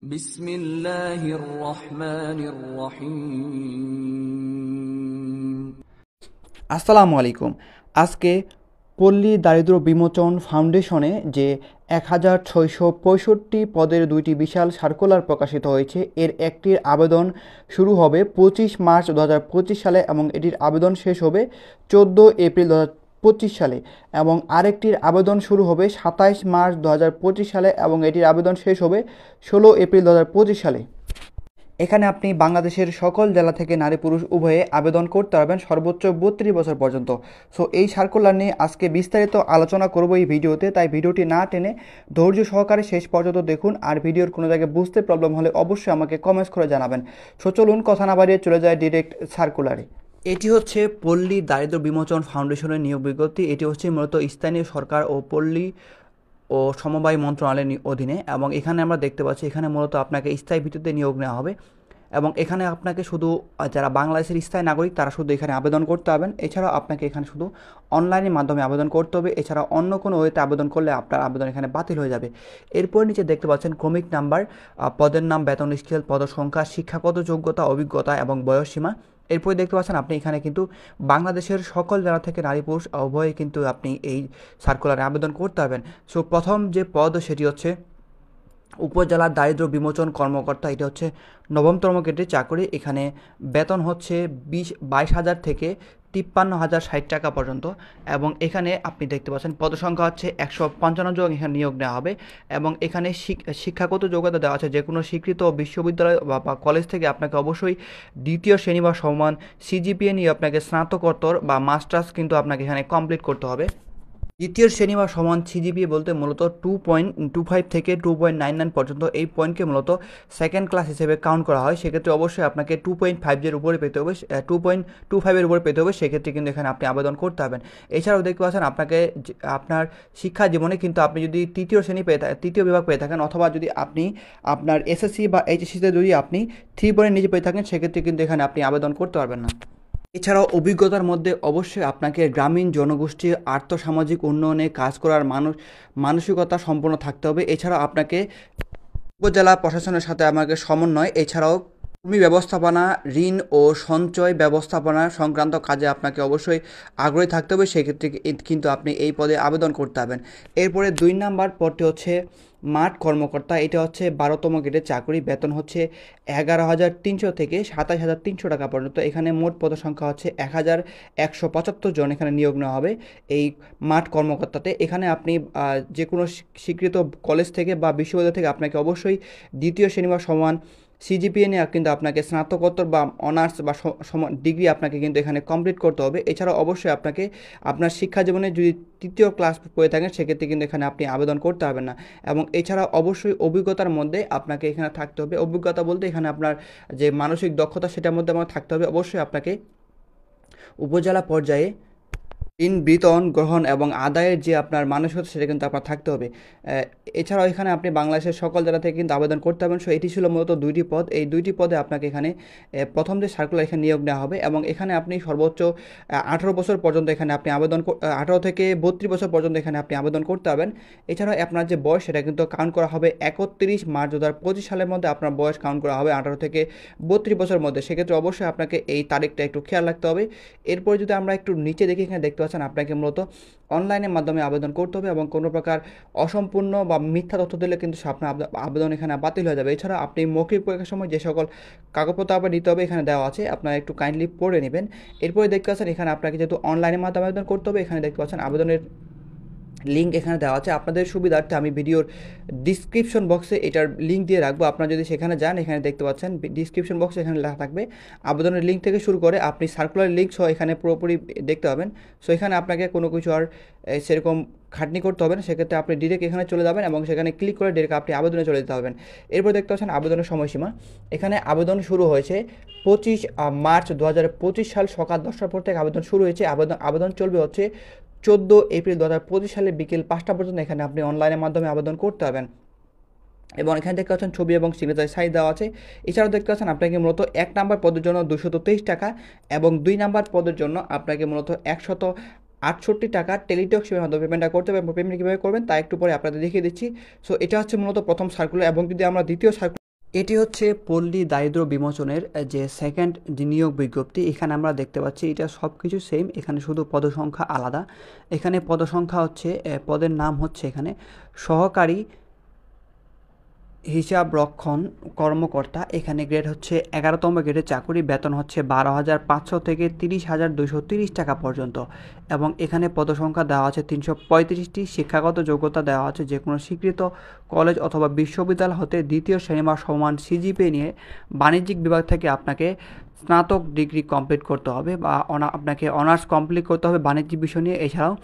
বিসমিল্লাহির রহমানির রহিম। আসসালামু আলাইকুম। আজকে পল্লী দারিদ্র বিমোচন ফাউন্ডেশনে যে 1665 পদের দুইটি বিশাল সার্কুলার প্রকাশিত হয়েছে, এর একটির আবেদন শুরু হবে 25 মার্চ 2025 সালে এবং এটির আবেদন শেষ হবে 14 এপ্রিল 2025 সালে, এবং আরেকটির আবেদন শুরু হবে 27 মার্চ 2025 সালে এবং এটির আবেদন শেষ হবে 16 এপ্রিল 2025 সালে। এখানে আপনি বাংলাদেশের সকল জেলা থেকে নারী পুরুষ উভয়ে আবেদন করতে পারবেন সর্বোচ্চ 32 বছর পর্যন্ত। সো এই সার্কুলার নিয়ে আজকে বিস্তারিত আলোচনা করব এই ভিডিওতে, তাই ভিডিওটি না টেনে ধৈর্য সহকারে শেষ পর্যন্ত দেখুন। আর ভিডিওর কোনো জায়গায় বুঝতে প্রবলেম হলে অবশ্যই আমাকে কমেন্টস করে জানাবেন। সো চলুন কথা না বাড়িয়ে চলে যায় ডিরেক্ট সার্কুলারে। এটি হচ্ছে পল্লী দারিদ্র বিমোচন ফাউন্ডেশনের নিয়োগ বিজ্ঞপ্তি। এটি হচ্ছে মূলত স্থানীয় সরকার ও পল্লী ও সমবায় মন্ত্রণালয়ের অধীনে, এবং এখানে আমরা দেখতে পাচ্ছি এখানে মূলত আপনাকে স্থায়ী ভিত্তিতে নিয়োগ নেওয়া হবে, এবং এখানে আপনাকে শুধু যারা বাংলাদেশের স্থায়ী নাগরিক তারা শুধু এখানে আবেদন করতে পারবেন। এছাড়াও আপনাকে এখানে শুধু অনলাইনের মাধ্যমে আবেদন করতে হবে। এছাড়া অন্য কোনো ওয়েতে আবেদন করলে আপনার আবেদন এখানে বাতিল হয়ে যাবে। এরপর নিচে দেখতে পাচ্ছেন ক্রমিক নাম্বার, পদের নাম, বেতন স্কেল, পদসংখ্যা, শিক্ষাগত যোগ্যতা, অভিজ্ঞতা এবং বয়সসীমা। এরপরে দেখতে পাচ্ছেন আপনি এখানে কিন্তু বাংলাদেশের সকল জেলা থেকে নারী পুরুষ উভয়ে কিন্তু আপনি এই সার্কুলারে আবেদন করতে পারবেন। সো প্রথম যে পদ সেটি হচ্ছে উপজেলা দারিদ্র বিমোচন কর্মকর্তা। এটা হচ্ছে 9তম গ্রেডের চাকরি। এখানে বেতন হচ্ছে 22,000 থেকে 53,060 টাকা পর্যন্ত, এবং এখানে আপনি দেখতে পাচ্ছেন পদসংখ্যা হচ্ছে 155 জন এখানে নিয়োগ নেওয়া হবে, এবং এখানে শিক্ষাগত যোগ্যতা দেওয়া আছে যে কোনো স্বীকৃত বিশ্ববিদ্যালয় বা কলেজ থেকে আপনাকে অবশ্যই দ্বিতীয় শ্রেণী বা সমান সিজিপিএ নিয়ে আপনাকে স্নাতকোত্তর বা মাস্টার্স কিন্তু আপনাকে এখানে কমপ্লিট করতে হবে। দ্বিতীয় শ্রেণী বা সমান সিজিপিএ বলতে মূলত 2.25 থেকে 2.99 পর্যন্ত এই পয়েন্টকে মূলত সেকেন্ড ক্লাস হিসেবে কাউন্ট করা হয়। সেক্ষেত্রে অবশ্যই আপনাকে 2.5 উপরে পেতে হবে, 2.25 উপরে পেতে হবে। সেক্ষেত্রে কিন্তু এখানে আপনি আবেদন করতে পারবেন। এছাড়াও দেখতে পাচ্ছেন আপনাকে আপনার শিক্ষা জীবনে কিন্তু আপনি যদি তৃতীয় বিভাগ পেয়ে থাকেন, অথবা যদি আপনি আপনার এসএসসি বা এইচএসসিতে যদি আপনি 3 নিচে পেয়ে থাকেন, সেক্ষেত্রে কিন্তু এখানে আপনি আবেদন করতে পারবেন না। এছাড়াও অভিজ্ঞতার মধ্যে অবশ্যই আপনাকে গ্রামীণ জনগোষ্ঠীর আর্থসামাজিক উন্নয়নে কাজ করার মানসিকতা সম্পন্ন থাকতে হবে। এছাড়াও আপনাকে উপজেলা প্রশাসনের সাথে আমাকে সমন্বয়, এছাড়াও ভূমি ব্যবস্থাপনা, ঋণ ও সঞ্চয় ব্যবস্থাপনা সংক্রান্ত কাজে আপনাকে অবশ্যই আগ্রহী থাকতে হবে। সেক্ষেত্রে কিন্তু আপনি এই পদে আবেদন করতে পারবেন। এরপরে 2 নাম্বার পদটি হচ্ছে মাঠ কর্মকর্তা। এটা হচ্ছে 12তম গ্রেডের চাকরি। বেতন হচ্ছে 11,300 থেকে 27,300 টাকা পর্যন্ত। এখানে মোট পদসংখ্যা হচ্ছে 1,175 জন এখানে নিয়োগ নেওয়া হবে এই মাঠ কর্মকর্তাতে। এখানে আপনি যে কোনো স্বীকৃত কলেজ থেকে বা বিশ্ববিদ্যালয় থেকে আপনাকে অবশ্যই দ্বিতীয় শ্রেণী বা সমান সিজিপিএ নিয়ে কিন্তু আপনাকে স্নাতকোত্তর বা অনার্স বা ডিগ্রি আপনাকে কিন্তু এখানে কমপ্লিট করতে হবে। এছাড়াও অবশ্যই আপনাকে আপনার শিক্ষা জীবনে যদি তৃতীয় ক্লাস পড়ে থাকেন, সেক্ষেত্রে কিন্তু এখানে আপনি আবেদন করতে পারবেন না। এবং এছাড়াও অবশ্যই অভিজ্ঞতার মধ্যে আপনাকে এখানে থাকতে হবে। অভিজ্ঞতা বলতে এখানে আপনার যে মানসিক দক্ষতা সেটার মধ্যে আমার থাকতে হবে। অবশ্যই আপনাকে উপজেলা পর্যায়ে ঋণ বিতরণ গ্রহণ এবং আদায়ের যে আপনার মানসিকতা সেটা কিন্তু আপনার থাকতে হবে। এছাড়াও এখানে আপনি বাংলাদেশের সকল জেলা থেকে কিন্তু আবেদন করতে পারবেন। সো এটি ছিল মূলত 2টি পদ। এই 2টি পদে আপনাকে এখানে প্রথম যে সার্কুলার এখানে নিয়োগ নেওয়া হবে, এবং এখানে আপনি সর্বোচ্চ 18 বছর পর্যন্ত এখানে আপনি 18 থেকে 32 বছর পর্যন্ত এখানে আপনি আবেদন করতে পারবেন। এছাড়াও আপনার যে বয়স সেটা কিন্তু কাউন্ট করা হবে 31 মার্চ 2025 সালের মধ্যে আপনার বয়স কাউন্ট করা হবে 18 থেকে 32 বছরের মধ্যে। সেক্ষেত্রে অবশ্যই আপনাকে এই তারিখটা একটু খেয়াল রাখতে হবে। এরপরে যদি আমরা একটু নিচে দেখি, এখানে দেখতে পাচ্ছেন আপনাকে মূলত অনলাইনের মাধ্যমে আবেদন করতে হবে, এবং কোনো প্রকার অসম্পূর্ণ বা মিথ্যা তথ্য দিলে কিন্তু আপনার আবেদন এখানে বাতিল হয়ে যাবে। এছাড়া আপনি মৌখিক পরীক্ষার সময় যে সকল কাগজপত্র আবার নিতে হবে এখানে দেওয়া আছে, আপনারা একটু কাইন্ডলি পড়ে নেবেন। এরপরে দেখতে পাচ্ছেন এখানে আপনাকে যেহেতু অনলাইনের মাধ্যমে আবেদন করতে হবে, এখানে দেখতে পাচ্ছেন আবেদনের লিঙ্ক এখানে দেওয়া আছে। আপনাদের সুবিধার্থে আমি ভিডিওর ডিসক্রিপশন বক্সে এটার লিঙ্ক দিয়ে রাখবো। আপনারা যদি সেখানে যান, এখানে দেখতে পাচ্ছেন ডিসক্রিপশন বক্সে এখানে লেখা থাকবে আবেদনের লিঙ্ক থেকে শুরু করে আপনি সার্কুলার লিঙ্ক সহ এখানে পুরোপুরি দেখতে পাবেন। সো এখানে আপনাকে কোনো কিছু আর সেরকম খাটনি করতে হবে না। সেক্ষেত্রে আপনি ডিরেক্ট এখানে চলে যাবেন এবং সেখানে ক্লিক করে ডিরেক্ট আপনি আবেদনে চলে যেতে হবেন। এরপর দেখতে পাচ্ছেন আবেদনের সময়সীমা। এখানে আবেদন শুরু হয়েছে 25 মার্চ 2025 সাল সকাল 10টার পর থেকে আবেদন শুরু হয়েছে। আবেদন চলবে হচ্ছে 14 এপ্রিল 2025 সালে বিকেল 5টা পর্যন্ত এখানে আপনি অনলাইনের মাধ্যমে আবেদন করতে পারবেন। এবং এখানে দেখতে পাচ্ছেন ছবি এবং সিগনেচার সাইজ দেওয়া আছে। এছাড়াও দেখতে পাচ্ছেন আপনাকে মূলত 1 নাম্বার পদের জন্য 223 টাকা এবং 2 নাম্বার পদের জন্য আপনাকে মূলত 168 টাকা টেলিটক সেবার মাধ্যমে পেমেন্টটা করতে হবে। এবং পেমেন্ট কীভাবে করবেন তা একটু পরে আপনাদের দেখিয়ে দিচ্ছি। সো এটা হচ্ছে মূলত প্রথম সার্কুলার। এবং যদি আমরা দ্বিতীয় সার্কুলার এটি হচ্ছে পল্লী দারিদ্র্য বিমোচনের যে সেকেন্ড যে নিয়োগ বিজ্ঞপ্তি। এখানে আমরা দেখতে পাচ্ছি এটা সব কিছু সেম, এখানে শুধু পদসংখ্যা আলাদা। এখানে পদসংখ্যা হচ্ছে, পদের নাম হচ্ছে এখানে সহকারী হিসাবরক্ষণ কর্মকর্তা। এখানে গ্রেড হচ্ছে 11তম গ্রেডের চাকুরি, বেতন হচ্ছে 12,500 থেকে 30,230 টাকা পর্যন্ত, এবং এখানে পদসংখ্যা দেওয়া আছে 335টি। শিক্ষাগত যোগ্যতা দেওয়া আছে যে কোনো স্বীকৃত কলেজ অথবা বিশ্ববিদ্যালয় হতে দ্বিতীয় শ্রেণী বা সমান সিজিপিএ নিয়ে বাণিজ্যিক বিভাগ থেকে আপনাকে স্নাতক ডিগ্রি কমপ্লিট করতে হবে, বা আপনাকে অনার্স কমপ্লিট করতে হবে বাণিজ্যিক বিষয় নিয়ে। এছাড়াও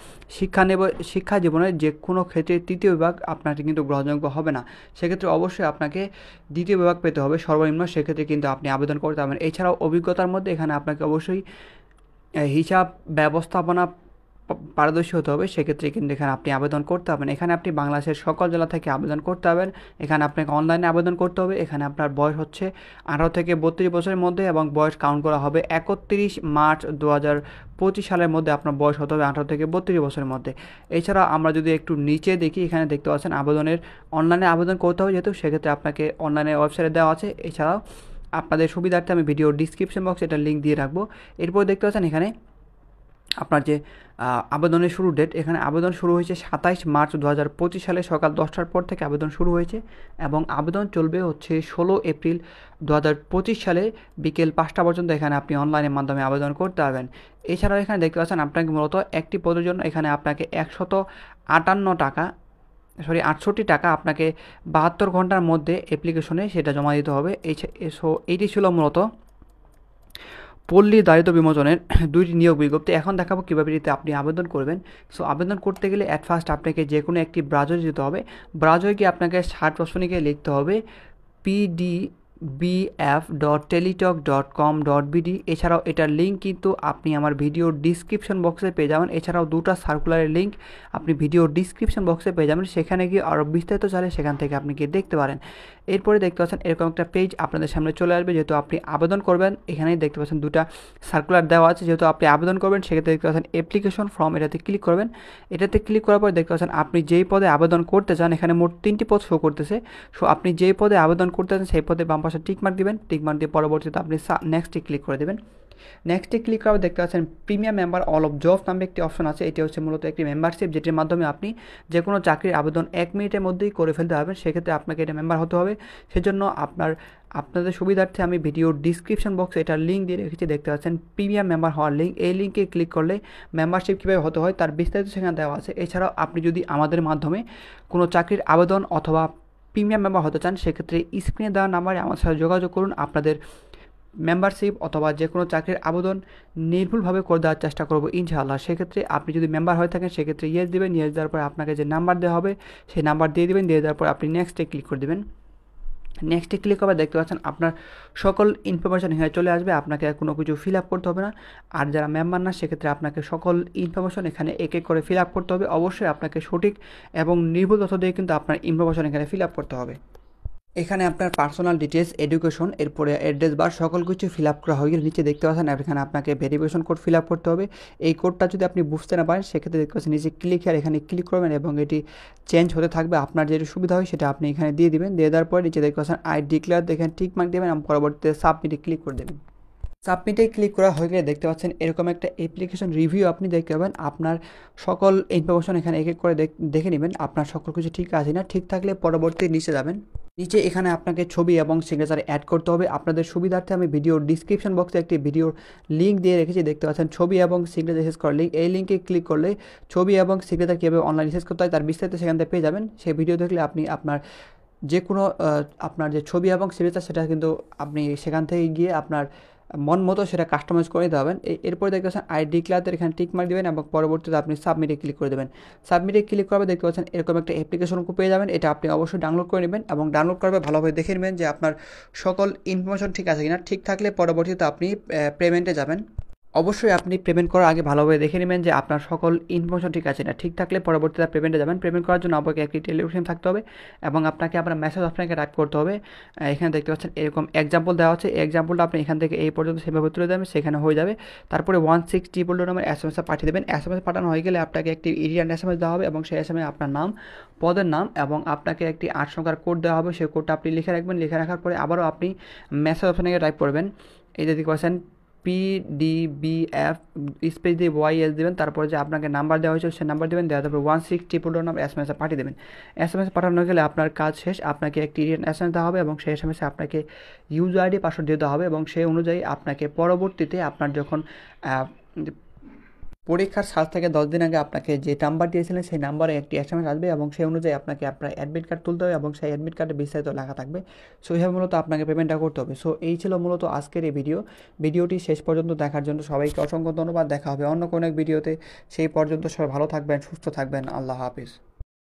শিক্ষা জীবনের যে কোনো ক্ষেত্রে তৃতীয় বিভাগ আপনার কিন্তু গ্রহণযোগ্য হবে না, সেক্ষেত্রে অবশ্যই আপনাকে দ্বিতীয় বিভাগ পেতে হবে সর্বনিম্ন, সেক্ষেত্রে কিন্তু আপনি আবেদন করতে পারবেন। এছাড়াও অভিজ্ঞতার মধ্যে এখানে আপনাকে অবশ্যই হিসাব ব্যবস্থাপনা পারদর্শী হতে হবে, সেক্ষেত্রে কিন্তু এখানে আপনি আবেদন করতে পারবেন। এখানে আপনি বাংলাদেশের সকল জেলা থেকে আবেদন করতে পারবেন। এখানে আপনাকে অনলাইনে আবেদন করতে হবে। এখানে আপনার বয়স হচ্ছে 18 থেকে 32 বছরের মধ্যে, এবং বয়স কাউন্ট করা হবে 31 মার্চ 2025 সালের মধ্যে আপনার বয়স হতে হবে 18 থেকে 32 বছরের মধ্যে। এছাড়া আমরা যদি একটু নিচে দেখি, এখানে দেখতে পাচ্ছেন আবেদনের অনলাইনে আবেদন করতে হবে, যেহেতু সেক্ষেত্রে আপনাকে অনলাইনে ওয়েবসাইটে দেওয়া আছে। এছাড়াও আপনাদের সুবিধার্থে আমি ভিডিও ডিসক্রিপশন বক্সে এটা লিঙ্ক দিয়ে রাখবো। এরপর দেখতে পাচ্ছেন এখানে আপনার যে আবেদনের শুরু ডেট, এখানে আবেদন শুরু হয়েছে 27 মার্চ 2025 সালে সকাল 10টার পর থেকে আবেদন শুরু হয়েছে, এবং আবেদন চলবে হচ্ছে 16 এপ্রিল 2025 সালে বিকেল 5টা পর্যন্ত। এখানে আপনি অনলাইনের মাধ্যমে আবেদন করতে পারবেন। এছাড়াও এখানে দেখতে পাচ্ছেন আপনাকে মূলত একটি পদের জন্য এখানে আপনাকে 68 টাকা আপনাকে 72 ঘন্টার মধ্যে অ্যাপ্লিকেশনে সেটা জমা দিতে হবে। এইটি ছিল মূলত পল্লী দারিদ্র্য বিমোচনের 2টি নিয়োগ বিজ্ঞপ্তি। এখন দেখাবো কীভাবে এটিতে আপনি আবেদন করবেন। সো আবেদন করতে গেলে অ্যাট ফার্স্ট আপনাকে যে কোনো একটি ব্রাউজারে যেতে হবে। ব্রাউজারে গিয়ে আপনাকে সার্চ অপশনে গিয়ে লিখতে হবে pdbf.teletalk.com.bd। এছাড়াও এটার লিঙ্ক কিন্তু আপনি আমার ভিডিও ডিসক্রিপশন বক্সে পেয়ে যাবেন। এছাড়াও দুটো সার্কুলারের লিঙ্ক আপনি ভিডিও ডিসক্রিপশন বক্সে পেয়ে যাবেন, সেখানে গিয়ে আরও বিস্তারিত চাইলে সেখান থেকে আপনি গিয়ে দেখতে পারেন। এরপরে দেখতে পাচ্ছেন এরকম একটা পেজ আপনাদের সামনে চলে আসবে, যেহেতু আপনি আবেদন করবেন। এখানেই দেখতে পাচ্ছেন দুটা সার্কুলার দেওয়া আছে, যেহেতু আপনি আবেদন করবেন সেক্ষেত্রে দেখতে পাচ্ছেন অ্যাপ্লিকেশন ফর্ম, এটাতে ক্লিক করবেন। এটাতে ক্লিক করার পর দেখতে পাচ্ছেন আপনি যেই পদে আবেদন করতে চান, এখানে মোট 3টি পদ শো করতেছে। সো আপনি যেই পদে আবেদন করতে চান সেই পদে বাম পাশে টিকমার্ক দিবেন, টিকমার্ক দিয়ে পরবর্তীতে আপনি নেক্সটে ক্লিক করে দেবেন। নেক্সটে ক্লিক করার দেখতে পাচ্ছেন premium member all of jobs নামে একটি অপশন আছে। এটি হচ্ছে মূলত একটি মেম্বারশিপ, যেটির মাধ্যমে আপনি যে কোনো চাকরির আবেদন 1 মিনিটের মধ্যেই করে ফেলতে পারবেন। সেক্ষেত্রে আপনাকে এটা মেম্বার হতে হবে। সেজন্য আপনাদের সুবিধার্থে আমি ভিডিও ডিসক্রিপশন বক্সে এটার লিঙ্ক দিয়ে রেখেছি, দেখতে পাচ্ছেন প্রিমিয়াম মেম্বার হওয়ার লিঙ্ক। এই লিঙ্কে ক্লিক করলে মেম্বারশিপ কীভাবে হতে হয় তার বিস্তারিত সেখানে দেওয়া আছে। এছাড়াও আপনি যদি আমাদের মাধ্যমে কোনো চাকরির আবেদন অথবা প্রিমিয়াম মেম্বার হতে চান, সেক্ষেত্রে স্ক্রিনে দেওয়া নাম্বারে আমার সাথে যোগাযোগ করুন। আপনাদের মেম্বারশিপ অথবা যে কোনো চাকরির আবেদন নির্ভুলভাবে করে দেওয়ার চেষ্টা করবো ইনশাআল্লাহ। সেক্ষেত্রে আপনি যদি মেম্বার হয়ে থাকেন সেক্ষেত্রে ইয়েস দেবেন, ইয়েস দেওয়ার পর আপনাকে যে নাম্বার দেওয়া হবে সেই নাম্বার দিয়ে দেবেন, দিয়ে দেওয়ার পর আপনি নেক্সটে ক্লিক করে দেবেন। নেক্সটে ক্লিক করে দেখতে পাচ্ছেন আপনার সকল ইনফরমেশন এখানে চলে আসবে, আপনাকে কোনো কিছু ফিল আপ করতে হবে না। আর যারা মেম্বার না সেক্ষেত্রে আপনাকে সকল ইনফরমেশন এখানে এক এক করে ফিল আপ করতে হবে। অবশ্যই আপনাকে সঠিক এবং নির্ভুল তথ্য দিয়ে কিন্তু আপনার ইনফরমেশন এখানে ফিল আপ করতে হবে। এখানে আপনার পার্সোনাল ডিটেলস, এডুকেশন, এরপরে অ্যাড্রেস বার সকল কিছু ফিল আপ করা হয়ে গেলে নিচে দেখতে পাচ্ছেন এখানে আপনাকে ভেরিফিকেশন কোড ফিল আপ করতে হবে। এই কোডটা যদি আপনি বুঝতে না পারেন সেক্ষেত্রে দেখতে পাচ্ছেন নিচে ক্লিক আর এখানে ক্লিক করবেন এবং এটি চেঞ্জ হতে থাকবে। আপনার যেটা সুবিধা হয় সেটা আপনি এখানে দিয়ে দিবেন। দিয়ে দেওয়ার পরে নিচে দেখতে পাচ্ছেন আই ডিক্লেয়ার, এখানে টিক মার্ক দেবেন এবং পরবর্তীতে সাবমিটে ক্লিক করে দেবেন। সাবমিটে ক্লিক করা হয়ে গেলে দেখতে পাচ্ছেন এরকম একটা অ্যাপ্লিকেশন রিভিউ আপনি দেখতে পাবেন। আপনার সকল ইনফরমেশন এখানে এক এক করে দেখে নেবেন আপনার সকল কিছু ঠিক আছে না। ঠিক থাকলে পরবর্তী নিচে যাবেন। নিচে এখানে আপনাকে ছবি এবং সিগনেচার অ্যাড করতে হবে। আপনাদের সুবিধার্থে আমি ভিডিও ডিসক্রিপশন বক্সে একটি ভিডিওর লিঙ্ক দিয়ে রেখেছি, দেখতে পাচ্ছেন ছবি এবং সিগনেচার শেষ করার লিঙ্ক। এই লিঙ্কে ক্লিক করলে ছবি এবং সিগনেচার কীভাবে অনলাইন শেষ করতে হয় তার বিস্তারিত সেখান থেকে পেয়ে যাবেন। সেই ভিডিও দেখলে আপনি যে কোনো আপনার যে ছবি এবং সিগনেচার সেটা কিন্তু আপনি সেখান থেকে গিয়ে আপনার মন মতো সেটা কাস্টমাইজ করে নিতে পারবেন। এরপরে দেখতে পাচ্ছেন আই ডিক্লেয়ার, এখানে টিক মার্ক দেবেন এবং পরবর্তীতে আপনি সাবমিটে ক্লিক করে দেবেন। সাবমিটে ক্লিক করবে দেখতে পাচ্ছেন এরকম একটা অ্যাপ্লিকেশন পেয়ে যাবেন। এটা আপনি অবশ্যই ডাউনলোড করে নেবেন এবং ডাউনলোড করবে ভালোভাবে দেখে নেবেন যে আপনার সকল ইনফরমেশন ঠিক আছে কিনা। ঠিক থাকলে পরবর্তীতে আপনি পেমেন্টে যাবেন। অবশ্যই আপনি পেমেন্ট করার আগে ভালোভাবে দেখে নেবেন যে আপনার সকল ইনফরমেশন ঠিক আছে না। ঠিক থাকলে পরবর্তীতে পেমেন্টে যাবেন। পেমেন্ট করার জন্য আপনাকে একটি টেলিভিশন থাকতে হবে এবং আপনাকে আপনার মেসেজ আপনাকে টাইপ করতে হবে। এখানে দেখতে পাচ্ছেন এরকম এক্সাম্পল দেওয়া আছে। এই এক্সাম্পলটা আপনি এখান থেকে এই পর্যন্ত সেভাবে তুলে দেবেন, সেখানে হয়ে যাবে। তারপরে 1600 নাম্বার SMS পাঠিয়ে দেবেন। SMS পাঠানো হয়ে গেলে আপনাকে একটি ইন্ডিয়ান SMS দেওয়া হবে এবং সেই SMS আপনার নাম, পদের নাম এবং আপনাকে একটি 8 সংখ্যার কোড দেওয়া হবে। সেই কোডটা আপনি লিখে রাখবেন। লিখে রাখার পরে আবারও আপনি মেসেজ অপশানে টাইপ করবেন। এই যে দেখতে পাচ্ছেন PDBF স্পেস দিয়ে YS দেবেন। তারপরে যে আপনাকে নাম্বার দেওয়া হয়েছে সেই নাম্বার দেবেন, দেওয়ার তারপরে 1600 নাম্বার SMS পাঠিয়ে দেবেন। SMS পাঠানো গেলে আপনার কাজ শেষ। আপনাকে একটি ইন্ডিয়ান SMS দেওয়া হবে এবং সেই SMS আপনাকে ইউজার ID পাসওয়ার্ড দিতে হবে এবং সেই অনুযায়ী আপনাকে পরবর্তীতে আপনার যখন পরীক্ষার 7 থেকে 10 দিন আগে আপনাকে যে নাম্বার দিয়েছিলেন সেই নাম্বারে একটি SMS আসবে এবং সেই অনুযায়ী আপনাকে আপনার অ্যাডমিট কার্ড তুলতে হবে এবং সেই অ্যাডমিট কার্ডে বিস্তারিত লেখা থাকবে। সো এইভাবে মূলত আপনাকে পেমেন্টটা করতে হবে। সো এই ছিল মূলত আজকের এই ভিডিওটি শেষ পর্যন্ত দেখার জন্য সবাইকে অসংখ্য ধন্যবাদ। দেখা হবে অন্য কোনো এক ভিডিওতে। সেই পর্যন্ত সবাই ভালো থাকবেন, সুস্থ থাকবেন। আল্লাহ হাফিজ।